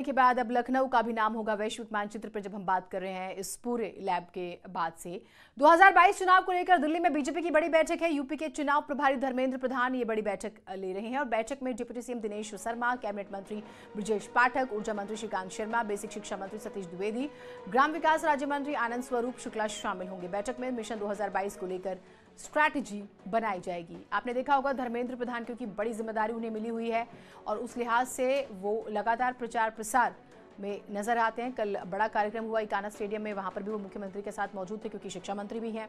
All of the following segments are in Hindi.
के बाद अब लखनऊ का भी नाम होगा वैश्विक मानचित्र पर जब हम बात कर रहे हैं इस पूरे लैब के बाद से। 2022 चुनाव को लेकर दिल्ली में बीजेपी की बड़ी बैठक है। यूपी के चुनाव प्रभारी धर्मेंद्र प्रधान ये बड़ी बैठक ले रहे हैं और बैठक में deputy CM Dinesh Sharma, cabinet मंत्री ब्रजेश पाठक, ऊर्जा मंत्री श्रीकांत शर्मा, बेसिक शिक्षा मंत्री सतीश द्विवेदी, ग्राम विकास राज्य मंत्री आनंद स्वरूप शुक्ला शामिल होंगे। बैठक में मिशन 2022 को लेकर स्ट्रैटेजी बनाई जाएगी। आपने देखा होगा धर्मेंद्र प्रधान क्योंकि बड़ी जिम्मेदारी उन्हें मिली हुई है और उस लिहाज से वो लगातार प्रचार प्रसार में नजर आते हैं। कल बड़ा कार्यक्रम हुआ इकाना स्टेडियम में, वहां पर भी वो मुख्यमंत्री के साथ मौजूद थे क्योंकि शिक्षा मंत्री भी हैं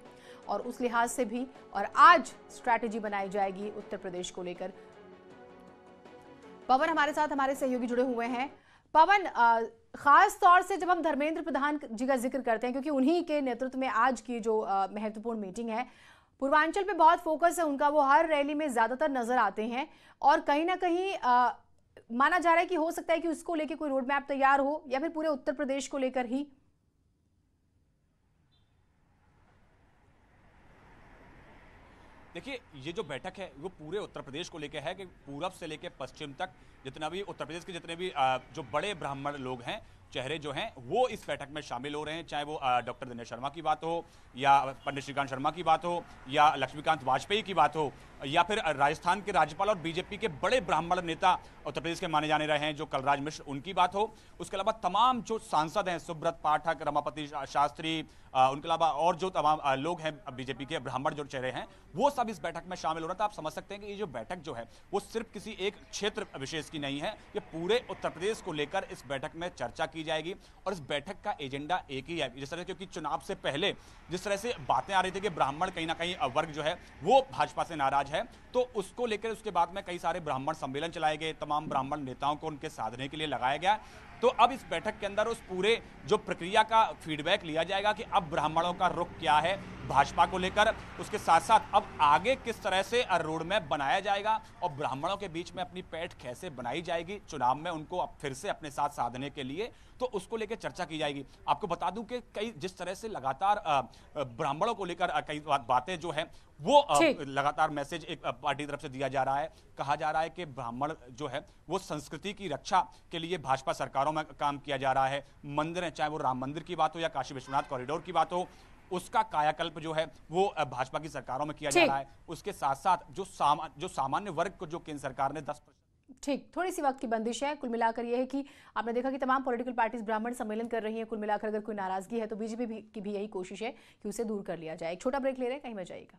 और उस लिहाज से भी। और आज स्ट्रैटेजी बनाई जाएगी उत्तर प्रदेश को लेकर। पवन हमारे साथ, हमारे सहयोगी जुड़े हुए हैं। पवन, खास तौर से जब हम धर्मेंद्र प्रधान जी का जिक्र करते हैं क्योंकि उन्हीं के नेतृत्व में आज की जो महत्वपूर्ण मीटिंग है, पूर्वांचल पे बहुत फोकस है उनका, वो हर रैली में ज्यादातर नजर आते हैं और कहीं ना कहीं माना जा रहा है कि हो सकता है कि उसको लेकर कोई रोड मैप तैयार हो या फिर पूरे उत्तर प्रदेश को लेकर ही। देखिए, ये जो बैठक है वो पूरे उत्तर प्रदेश को लेकर है कि पूरब से लेकर पश्चिम तक जितना भी उत्तर प्रदेश के जितने भी जो बड़े ब्राह्मण लोग हैं, चेहरे जो हैं, वो इस बैठक में शामिल हो रहे हैं। चाहे वो डॉक्टर दिनेश शर्मा की बात हो या पंडित श्रीकांत शर्मा की बात हो या लक्ष्मीकांत वाजपेयी की बात हो या फिर राजस्थान के राज्यपाल और बीजेपी के बड़े ब्राह्मण नेता उत्तर प्रदेश के माने जाने रहे हैं जो कलराज मिश्र, उनकी बात हो। उसके अलावा तमाम जो सांसद हैं, सुब्रत पाठक, रमापति शास्त्री, उनके अलावा और जो तमाम लोग हैं बीजेपी के ब्राह्मण जो चेहरे हैं, वो सब इस बैठक में शामिल हो रहा था। आप समझ सकते हैं कि ये जो बैठक जो है वो सिर्फ किसी एक क्षेत्र विशेष की नहीं है, ये पूरे उत्तर प्रदेश को लेकर इस बैठक में चर्चा की जाएगी। और इस बैठक का एजेंडा एक ही है, जिस तरह क्योंकि चुनाव से पहले जिस तरह से बातें आ रही थी कि ब्राह्मण कहीं ना कहीं वर्ग जो है वो भाजपा से नाराज है, तो उसको लेकर उसके बाद में कई सारे ब्राह्मण सम्मेलन चलाए गए, तमाम ब्राह्मण नेताओं को उनके साधने के लिए लगाया गया। तो अब इस बैठक के अंदर उस पूरे जो प्रक्रिया का फीडबैक लिया जाएगा कि अब ब्राह्मणों का रुख क्या है भाजपा को लेकर, उसके साथ साथ अब आगे किस तरह से रोड मैप बनाया जाएगा और ब्राह्मणों के बीच में अपनी पैठ कैसे बनाई जाएगी चुनाव में उनको अब फिर से अपने साथ साधने के लिए, तो उसको लेकर चर्चा की जाएगी। आपको बता दूं कि कई जिस तरह से लगातार ब्राह्मणों को लेकर कई बातें जो है वो लगातार मैसेज एक पार्टी तरफ से दिया जा रहा है। कहा जा रहा है कि ब्राह्मण जो है वो संस्कृति की रक्षा के लिए भाजपा सरकारों में काम किया जा रहा है। मंदिर है, चाहे वो राम मंदिर की बात हो या काशी विश्वनाथ कॉरिडोर की बात हो, उसका कायाकल्प जो है वो भाजपा की सरकारों में किया जा रहा है। उसके साथ साथ जो सामान्य वर्ग को जो केंद्र सरकार ने 10%। ठीक, थोड़ी सी वक्त की बंदिश है। कुल मिलाकर यह है कि आपने देखा कि तमाम पॉलिटिकल पार्टीज ब्राह्मण सम्मेलन कर रही हैं। कुल मिलाकर अगर कोई नाराजगी है तो बीजेपी की भी यही कोशिश है कि उसे दूर कर लिया जाए। एक छोटा ब्रेक ले रहे हैं, कहीं मत जाइएगा।